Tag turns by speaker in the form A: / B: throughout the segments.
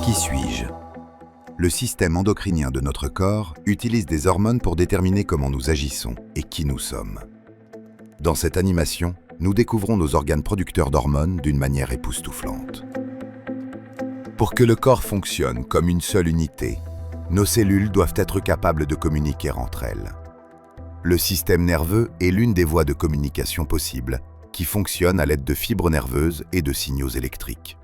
A: Qui suis-je? Le système endocrinien de notre corps utilise des hormones pour déterminer comment nous agissons et qui nous sommes. Dans cette animation, nous découvrons nos organes producteurs d'hormones d'une manière époustouflante. Pour que le corps fonctionne comme une seule unité, nos cellules doivent être capables de communiquer entre elles. Le système nerveux est l'une des voies de communication possibles, qui fonctionne à l'aide de fibres nerveuses et de signaux électriques.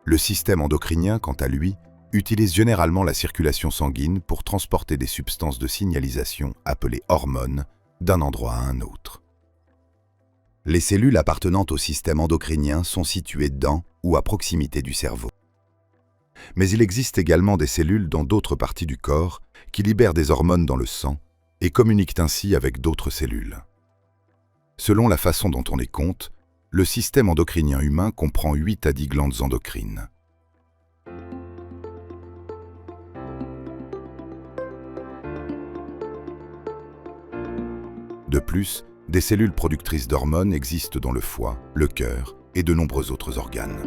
A: Le système endocrinien, quant à lui, utilise généralement la circulation sanguine pour transporter des substances de signalisation appelées hormones d'un endroit à un autre. Les cellules appartenant au système endocrinien sont situées dans ou à proximité du cerveau. Mais il existe également des cellules dans d'autres parties du corps qui libèrent des hormones dans le sang et communiquent ainsi avec d'autres cellules. Selon la façon dont on les compte, le système endocrinien humain comprend 8 à 10 glandes endocrines. De plus, des cellules productrices d'hormones existent dans le foie, le cœur et de nombreux autres organes.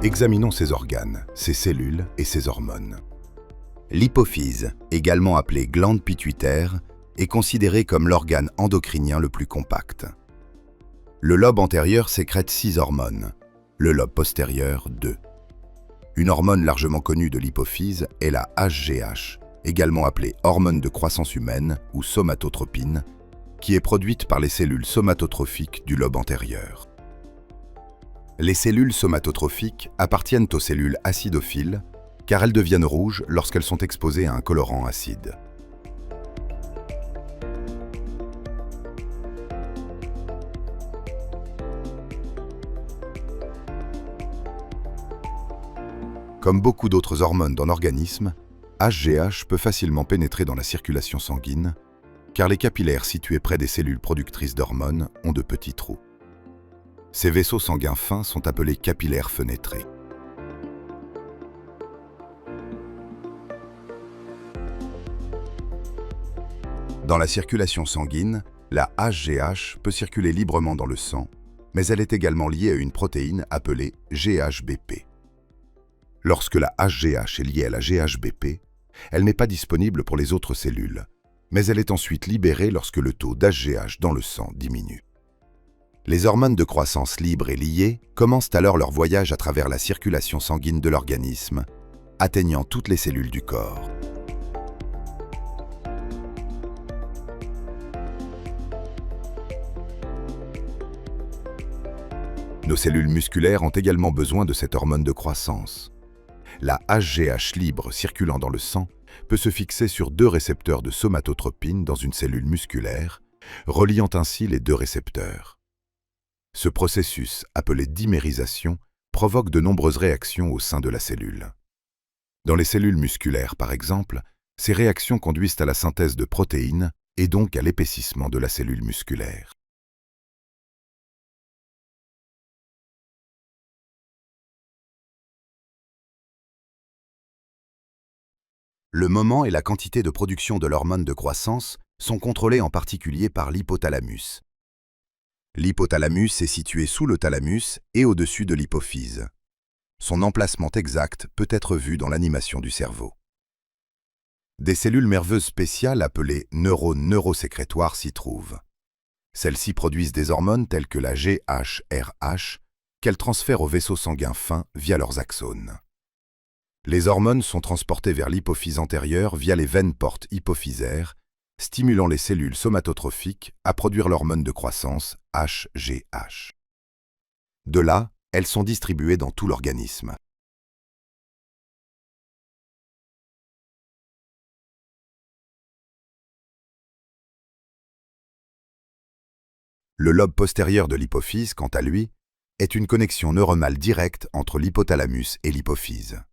A: Examinons ces organes, ces cellules et ces hormones. L'hypophyse, également appelée glande pituitaire, est considérée comme l'organe endocrinien le plus compact. Le lobe antérieur sécrète 6 hormones, le lobe postérieur 2. Une hormone largement connue de l'hypophyse est la HGH, également appelée hormone de croissance humaine ou somatotropine, qui est produite par les cellules somatotrophiques du lobe antérieur. Les cellules somatotrophiques appartiennent aux cellules acidophiles, car elles deviennent rouges lorsqu'elles sont exposées à un colorant acide. Comme beaucoup d'autres hormones dans l'organisme, HGH peut facilement pénétrer dans la circulation sanguine, car les capillaires situés près des cellules productrices d'hormones ont de petits trous. Ces vaisseaux sanguins fins sont appelés capillaires fenêtrés. Dans la circulation sanguine, la HGH peut circuler librement dans le sang, mais elle est également liée à une protéine appelée GHBP. Lorsque la HGH est liée à la GHBP, elle n'est pas disponible pour les autres cellules, mais elle est ensuite libérée lorsque le taux d'HGH dans le sang diminue. Les hormones de croissance libres et liées commencent alors leur voyage à travers la circulation sanguine de l'organisme, atteignant toutes les cellules du corps. Nos cellules musculaires ont également besoin de cette hormone de croissance. La HGH libre circulant dans le sang peut se fixer sur 2 récepteurs de somatotropine dans une cellule musculaire, reliant ainsi les 2 récepteurs. Ce processus, appelé dimérisation, provoque de nombreuses réactions au sein de la cellule. Dans les cellules musculaires, par exemple, ces réactions conduisent à la synthèse de protéines et donc à l'épaississement de la cellule musculaire. Le moment et la quantité de production de l'hormone de croissance sont contrôlés en particulier par l'hypothalamus. L'hypothalamus est situé sous le thalamus et au-dessus de l'hypophyse. Son emplacement exact peut être vu dans l'animation du cerveau. Des cellules nerveuses spéciales appelées neurones neurosécrétoires s'y trouvent. Celles-ci produisent des hormones telles que la GHRH qu'elles transfèrent aux vaisseaux sanguins fins via leurs axones. Les hormones sont transportées vers l'hypophyse antérieure via les veines portes hypophysaires, stimulant les cellules somatotrophiques à produire l'hormone de croissance HGH. De là, elles sont distribuées dans tout l'organisme. Le lobe postérieur de l'hypophyse, quant à lui, est une connexion neuronale directe entre l'hypothalamus et l'hypophyse.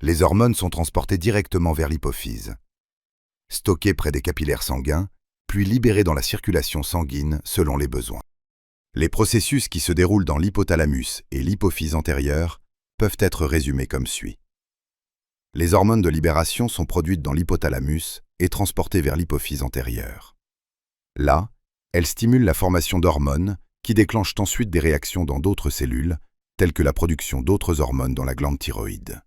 A: Les hormones sont transportées directement vers l'hypophyse, stockées près des capillaires sanguins, puis libérées dans la circulation sanguine selon les besoins. Les processus qui se déroulent dans l'hypothalamus et l'hypophyse antérieure peuvent être résumés comme suit. Les hormones de libération sont produites dans l'hypothalamus et transportées vers l'hypophyse antérieure. Là, elles stimulent la formation d'hormones qui déclenchent ensuite des réactions dans d'autres cellules, telles que la production d'autres hormones dans la glande thyroïde.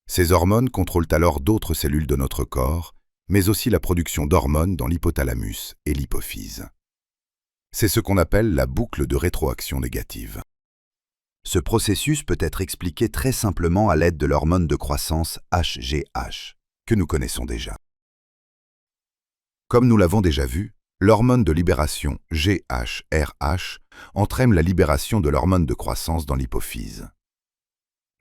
A: Ces hormones contrôlent alors d'autres cellules de notre corps, mais aussi la production d'hormones dans l'hypothalamus et l'hypophyse. C'est ce qu'on appelle la boucle de rétroaction négative. Ce processus peut être expliqué très simplement à l'aide de l'hormone de croissance HGH, que nous connaissons déjà. Comme nous l'avons déjà vu, l'hormone de libération GHRH entraîne la libération de l'hormone de croissance dans l'hypophyse.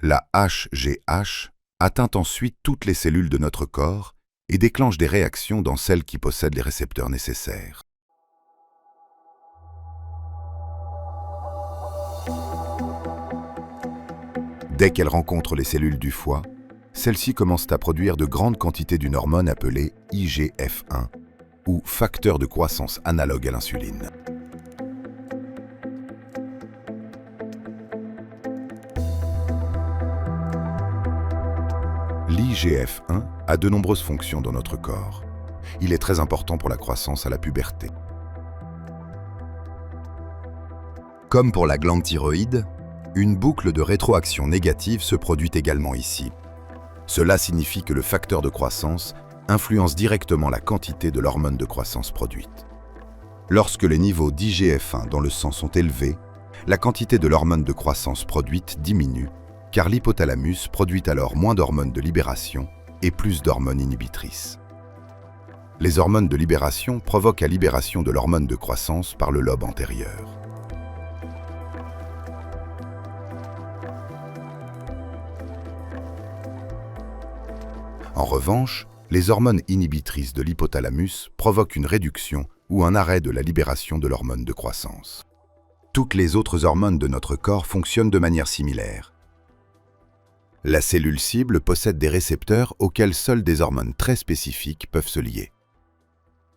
A: La HGH atteint ensuite toutes les cellules de notre corps et déclenche des réactions dans celles qui possèdent les récepteurs nécessaires. Dès qu'elle rencontre les cellules du foie, celles-ci commencent à produire de grandes quantités d'une hormone appelée IGF-1, ou facteur de croissance analogue à l'insuline. L'IGF-1 a de nombreuses fonctions dans notre corps. Il est très important pour la croissance à la puberté. Comme pour la glande thyroïde, une boucle de rétroaction négative se produit également ici. Cela signifie que le facteur de croissance influence directement la quantité de l'hormone de croissance produite. Lorsque les niveaux d'IGF-1 dans le sang sont élevés, la quantité de l'hormone de croissance produite diminue, car l'hypothalamus produit alors moins d'hormones de libération et plus d'hormones inhibitrices. Les hormones de libération provoquent la libération de l'hormone de croissance par le lobe antérieur. En revanche, les hormones inhibitrices de l'hypothalamus provoquent une réduction ou un arrêt de la libération de l'hormone de croissance. Toutes les autres hormones de notre corps fonctionnent de manière similaire. La cellule cible possède des récepteurs auxquels seules des hormones très spécifiques peuvent se lier.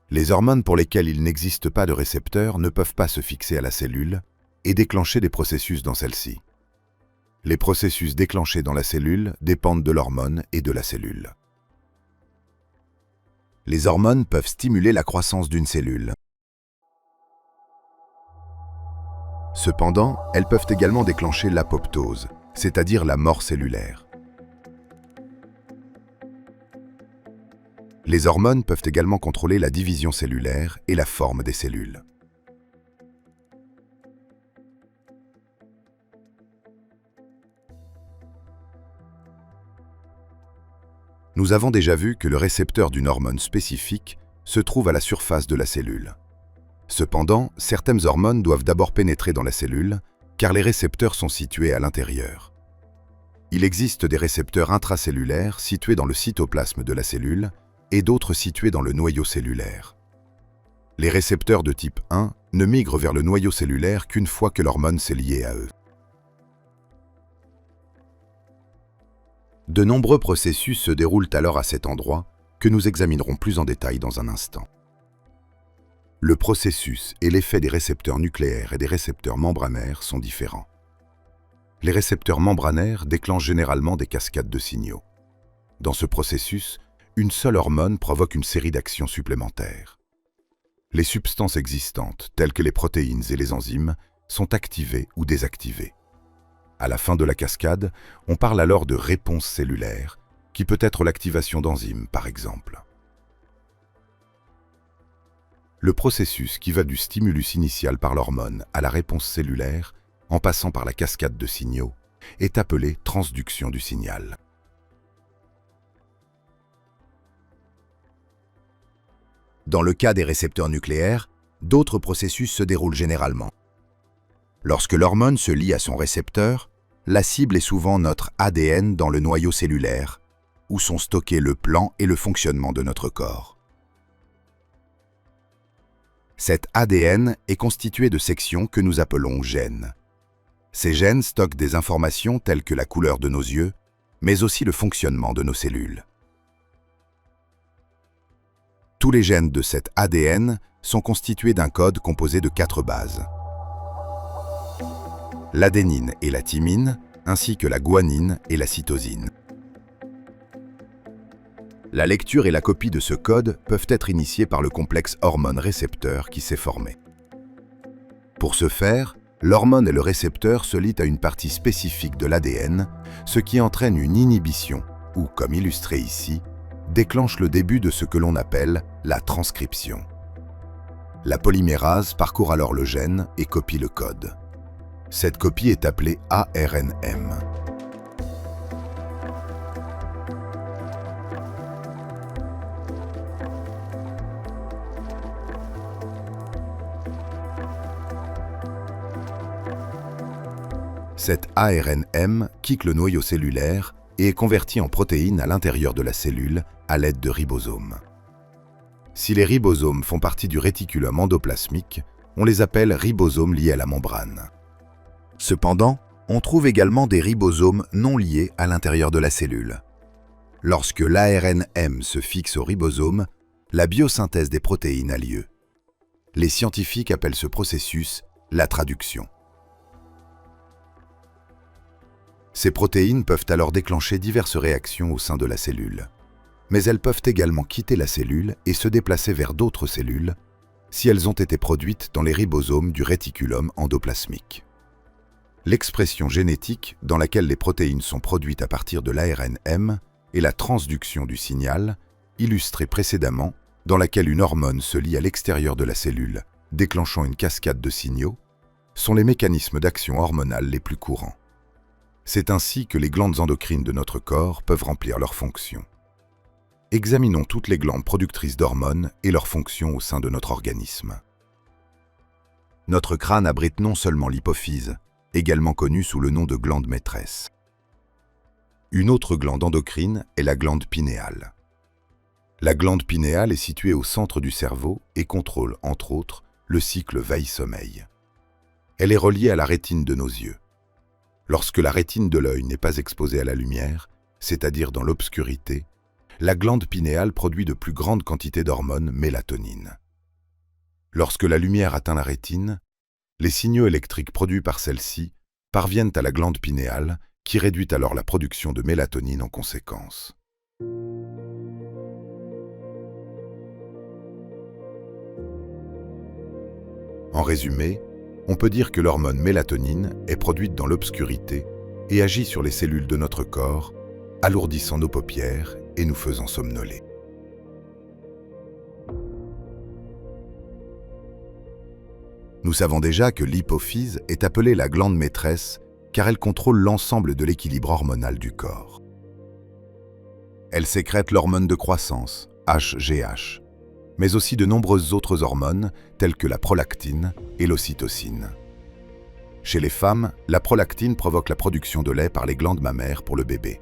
A: Les hormones pour lesquelles il n'existe pas de récepteurs ne peuvent pas se fixer à la cellule et déclencher des processus dans celle-ci. Les processus déclenchés dans la cellule dépendent de l'hormone et de la cellule. Les hormones peuvent stimuler la croissance d'une cellule. Cependant, elles peuvent également déclencher l'apoptose, c'est-à-dire la mort cellulaire. Les hormones peuvent également contrôler la division cellulaire et la forme des cellules. Nous avons déjà vu que le récepteur d'une hormone spécifique se trouve à la surface de la cellule. Cependant, certaines hormones doivent d'abord pénétrer dans la cellule, car les récepteurs sont situés à l'intérieur. Il existe des récepteurs intracellulaires situés dans le cytoplasme de la cellule et d'autres situés dans le noyau cellulaire. Les récepteurs de type 1 ne migrent vers le noyau cellulaire qu'une fois que l'hormone s'est liée à eux. De nombreux processus se déroulent alors à cet endroit, que nous examinerons plus en détail dans un instant. Le processus et l'effet des récepteurs nucléaires et des récepteurs membranaires sont différents. Les récepteurs membranaires déclenchent généralement des cascades de signaux. Dans ce processus, une seule hormone provoque une série d'actions supplémentaires. Les substances existantes, telles que les protéines et les enzymes, sont activées ou désactivées. À la fin de la cascade, on parle alors de réponse cellulaire, qui peut être l'activation d'enzymes, par exemple. Le processus qui va du stimulus initial par l'hormone à la réponse cellulaire, en passant par la cascade de signaux, est appelé transduction du signal. Dans le cas des récepteurs nucléaires, d'autres processus se déroulent généralement. Lorsque l'hormone se lie à son récepteur, la cible est souvent notre ADN dans le noyau cellulaire, où sont stockés le plan et le fonctionnement de notre corps. Cet ADN est constitué de sections que nous appelons gènes. Ces gènes stockent des informations telles que la couleur de nos yeux, mais aussi le fonctionnement de nos cellules. Tous les gènes de cet ADN sont constitués d'un code composé de 4 bases. L'adénine et la thymine, ainsi que la guanine et la cytosine. La lecture et la copie de ce code peuvent être initiées par le complexe hormone-récepteur qui s'est formé. Pour ce faire, l'hormone et le récepteur se lient à une partie spécifique de l'ADN, ce qui entraîne une inhibition, ou comme illustré ici, déclenche le début de ce que l'on appelle la transcription. La polymérase parcourt alors le gène et copie le code. Cette copie est appelée ARNM. Cette ARNM quitte le noyau cellulaire et est convertie en protéines à l'intérieur de la cellule à l'aide de ribosomes. Si les ribosomes font partie du réticulum endoplasmique, on les appelle ribosomes liés à la membrane. Cependant, on trouve également des ribosomes non liés à l'intérieur de la cellule. Lorsque l'ARNM se fixe au ribosome, la biosynthèse des protéines a lieu. Les scientifiques appellent ce processus la traduction. Ces protéines peuvent alors déclencher diverses réactions au sein de la cellule. Mais elles peuvent également quitter la cellule et se déplacer vers d'autres cellules si elles ont été produites dans les ribosomes du réticulum endoplasmique. L'expression génétique dans laquelle les protéines sont produites à partir de l'ARNM et la transduction du signal, illustrée précédemment, dans laquelle une hormone se lie à l'extérieur de la cellule, déclenchant une cascade de signaux, sont les mécanismes d'action hormonale les plus courants. C'est ainsi que les glandes endocrines de notre corps peuvent remplir leurs fonctions. Examinons toutes les glandes productrices d'hormones et leurs fonctions au sein de notre organisme. Notre crâne abrite non seulement l'hypophyse, également connue sous le nom de glande maîtresse. Une autre glande endocrine est la glande pinéale. La glande pinéale est située au centre du cerveau et contrôle, entre autres, le cycle veille-sommeil. Elle est reliée à la rétine de nos yeux. Lorsque la rétine de l'œil n'est pas exposée à la lumière, c'est-à-dire dans l'obscurité, la glande pinéale produit de plus grandes quantités d'hormone mélatonine. Lorsque la lumière atteint la rétine, les signaux électriques produits par celle-ci parviennent à la glande pinéale, qui réduit alors la production de mélatonine en conséquence. En résumé, on peut dire que l'hormone mélatonine est produite dans l'obscurité et agit sur les cellules de notre corps, alourdissant nos paupières et nous faisant somnoler. Nous savons déjà que l'hypophyse est appelée la glande maîtresse car elle contrôle l'ensemble de l'équilibre hormonal du corps. Elle sécrète l'hormone de croissance, HGH, mais aussi de nombreuses autres hormones telles que la prolactine et l'ocytocine. Chez les femmes, la prolactine provoque la production de lait par les glandes mammaires pour le bébé.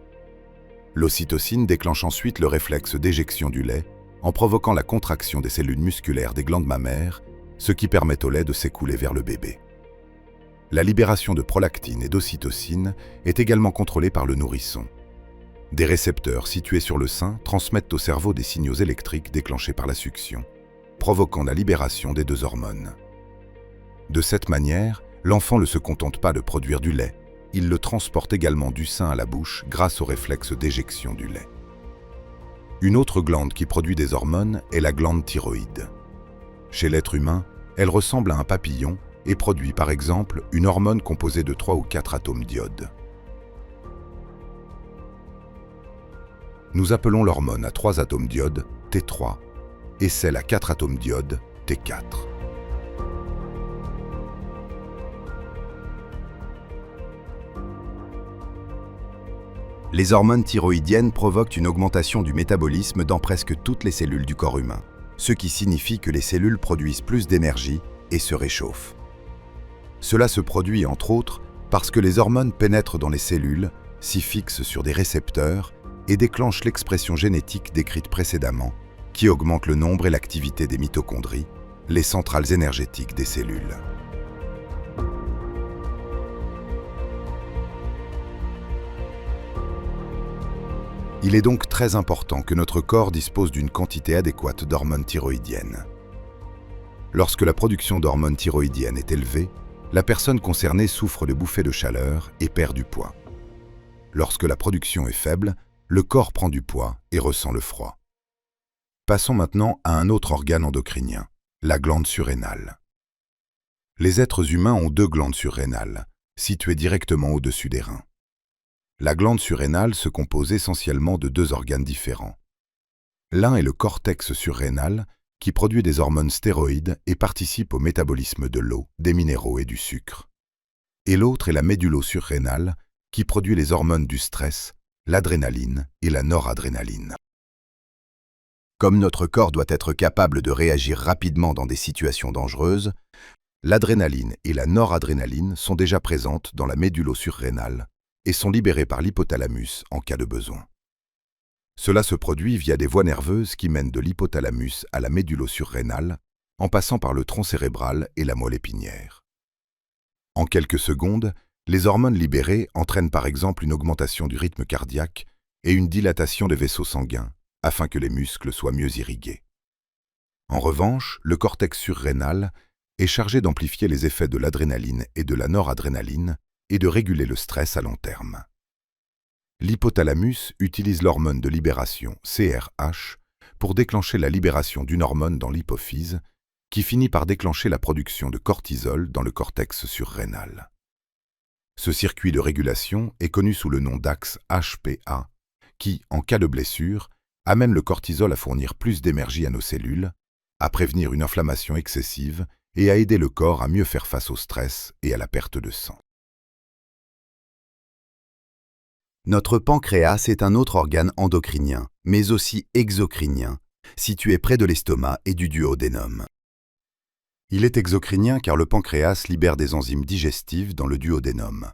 A: L'ocytocine déclenche ensuite le réflexe d'éjection du lait en provoquant la contraction des cellules musculaires des glandes mammaires, ce qui permet au lait de s'écouler vers le bébé. La libération de prolactine et d'ocytocine est également contrôlée par le nourrisson. Des récepteurs situés sur le sein transmettent au cerveau des signaux électriques déclenchés par la succion, provoquant la libération des deux hormones. De cette manière, l'enfant ne se contente pas de produire du lait, il le transporte également du sein à la bouche grâce au réflexe d'éjection du lait. Une autre glande qui produit des hormones est la glande thyroïde. Chez l'être humain, elle ressemble à un papillon et produit par exemple une hormone composée de 3 ou 4 atomes d'iode. Nous appelons l'hormone à 3 atomes d'iode T3 et celle à 4 atomes d'iode T4. Les hormones thyroïdiennes provoquent une augmentation du métabolisme dans presque toutes les cellules du corps humain, ce qui signifie que les cellules produisent plus d'énergie et se réchauffent. Cela se produit entre autres parce que les hormones pénètrent dans les cellules, s'y fixent sur des récepteurs et déclenchent l'expression génétique décrite précédemment, qui augmente le nombre et l'activité des mitochondries, les centrales énergétiques des cellules. Il est donc très important que notre corps dispose d'une quantité adéquate d'hormones thyroïdiennes. Lorsque la production d'hormones thyroïdiennes est élevée, la personne concernée souffre de bouffées de chaleur et perd du poids. Lorsque la production est faible, le corps prend du poids et ressent le froid. Passons maintenant à un autre organe endocrinien, la glande surrénale. Les êtres humains ont 2 glandes surrénales, situées directement au-dessus des reins. La glande surrénale se compose essentiellement de 2 organes différents. L'un est le cortex surrénal, qui produit des hormones stéroïdes et participe au métabolisme de l'eau, des minéraux et du sucre. Et l'autre est la médullo-surrénale, qui produit les hormones du stress, l'adrénaline et la noradrénaline. Comme notre corps doit être capable de réagir rapidement dans des situations dangereuses, l'adrénaline et la noradrénaline sont déjà présentes dans la médullo-surrénale et sont libérées par l'hypothalamus en cas de besoin. Cela se produit via des voies nerveuses qui mènent de l'hypothalamus à la médullo-surrénale, en passant par le tronc cérébral et la moelle épinière. En quelques secondes, les hormones libérées entraînent par exemple une augmentation du rythme cardiaque et une dilatation des vaisseaux sanguins, afin que les muscles soient mieux irrigués. En revanche, le cortex surrénal est chargé d'amplifier les effets de l'adrénaline et de la noradrénaline et de réguler le stress à long terme. L'hypothalamus utilise l'hormone de libération, CRH, pour déclencher la libération d'une hormone dans l'hypophyse, qui finit par déclencher la production de cortisol dans le cortex surrénal. Ce circuit de régulation est connu sous le nom d'axe HPA, qui, en cas de blessure, amène le cortisol à fournir plus d'énergie à nos cellules, à prévenir une inflammation excessive et à aider le corps à mieux faire face au stress et à la perte de sang. Notre pancréas est un autre organe endocrinien, mais aussi exocrinien, situé près de l'estomac et du duodénum. Il est exocrinien car le pancréas libère des enzymes digestives dans le duodénum.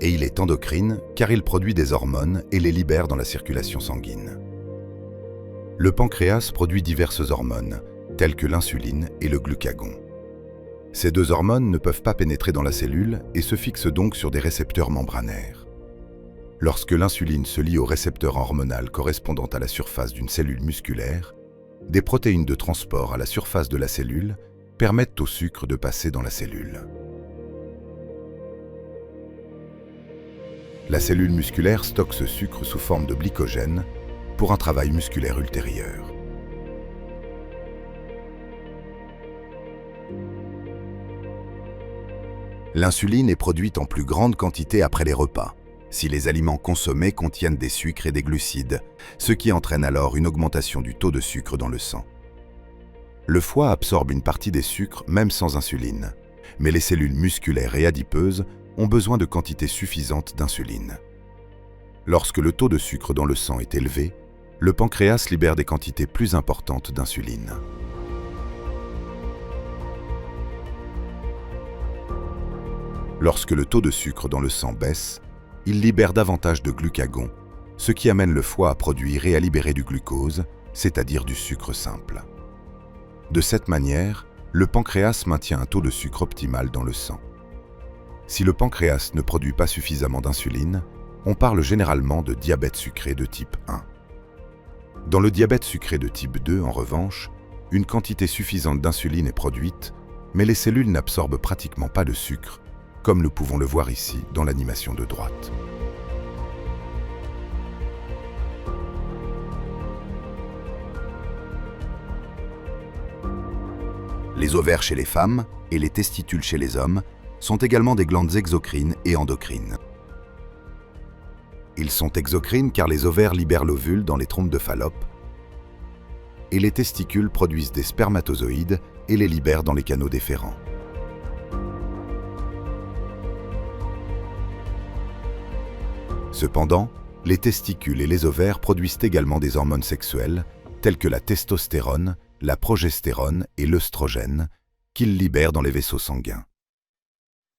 A: Et il est endocrine car il produit des hormones et les libère dans la circulation sanguine. Le pancréas produit diverses hormones, telles que l'insuline et le glucagon. Ces 2 hormones ne peuvent pas pénétrer dans la cellule et se fixent donc sur des récepteurs membranaires. Lorsque l'insuline se lie au récepteur hormonal correspondant à la surface d'une cellule musculaire, des protéines de transport à la surface de la cellule permettent au sucre de passer dans la cellule. La cellule musculaire stocke ce sucre sous forme de glycogène pour un travail musculaire ultérieur. L'insuline est produite en plus grande quantité après les repas, si les aliments consommés contiennent des sucres et des glucides, ce qui entraîne alors une augmentation du taux de sucre dans le sang. Le foie absorbe une partie des sucres même sans insuline, mais les cellules musculaires et adipeuses ont besoin de quantités suffisantes d'insuline. Lorsque le taux de sucre dans le sang est élevé, le pancréas libère des quantités plus importantes d'insuline. Lorsque le taux de sucre dans le sang baisse, il libère davantage de glucagon, ce qui amène le foie à produire et à libérer du glucose, c'est-à-dire du sucre simple. De cette manière, le pancréas maintient un taux de sucre optimal dans le sang. Si le pancréas ne produit pas suffisamment d'insuline, on parle généralement de diabète sucré de type 1. Dans le diabète sucré de type 2, en revanche, une quantité suffisante d'insuline est produite, mais les cellules n'absorbent pratiquement pas de sucre, comme nous pouvons le voir ici dans l'animation de droite. Les ovaires chez les femmes et les testicules chez les hommes sont également des glandes exocrines et endocrines. Ils sont exocrines car les ovaires libèrent l'ovule dans les trompes de Fallope et les testicules produisent des spermatozoïdes et les libèrent dans les canaux déférents. Cependant, les testicules et les ovaires produisent également des hormones sexuelles, telles que la testostérone, la progestérone et l'œstrogène, qu'ils libèrent dans les vaisseaux sanguins.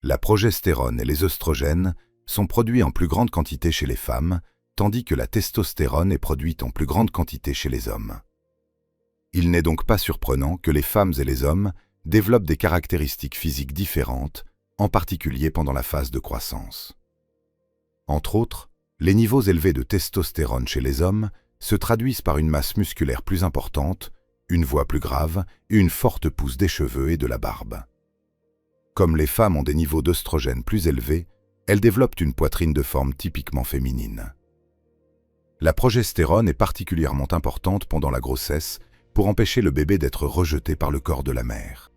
A: La progestérone et les œstrogènes sont produits en plus grande quantité chez les femmes, tandis que la testostérone est produite en plus grande quantité chez les hommes. Il n'est donc pas surprenant que les femmes et les hommes développent des caractéristiques physiques différentes, en particulier pendant la phase de croissance. Entre autres, les niveaux élevés de testostérone chez les hommes se traduisent par une masse musculaire plus importante, une voix plus grave et une forte pousse des cheveux et de la barbe. Comme les femmes ont des niveaux d'œstrogène plus élevés, elles développent une poitrine de forme typiquement féminine. La progestérone est particulièrement importante pendant la grossesse pour empêcher le bébé d'être rejeté par le corps de la mère.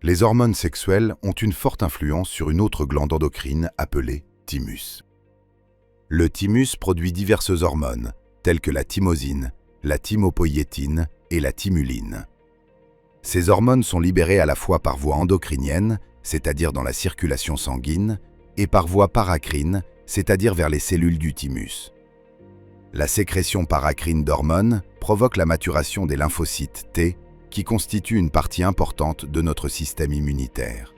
A: Les hormones sexuelles ont une forte influence sur une autre glande endocrine appelée thymus. Le thymus produit diverses hormones, telles que la thymosine, la thymopoïétine et la thymuline. Ces hormones sont libérées à la fois par voie endocrinienne, c'est-à-dire dans la circulation sanguine, et par voie paracrine, c'est-à-dire vers les cellules du thymus. La sécrétion paracrine d'hormones provoque la maturation des lymphocytes T, qui constituent une partie importante de notre système immunitaire.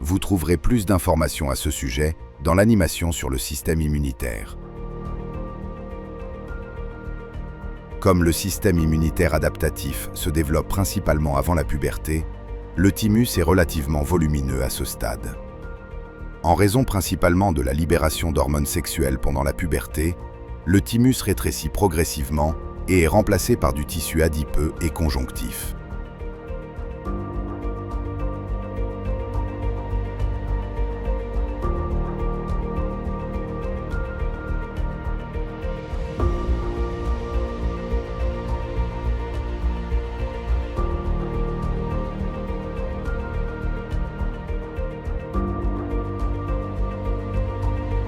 A: Vous trouverez plus d'informations à ce sujet dans l'animation sur le système immunitaire. Comme le système immunitaire adaptatif se développe principalement avant la puberté, le thymus est relativement volumineux à ce stade. En raison principalement de la libération d'hormones sexuelles pendant la puberté, le thymus rétrécit progressivement et est remplacé par du tissu adipeux et conjonctif.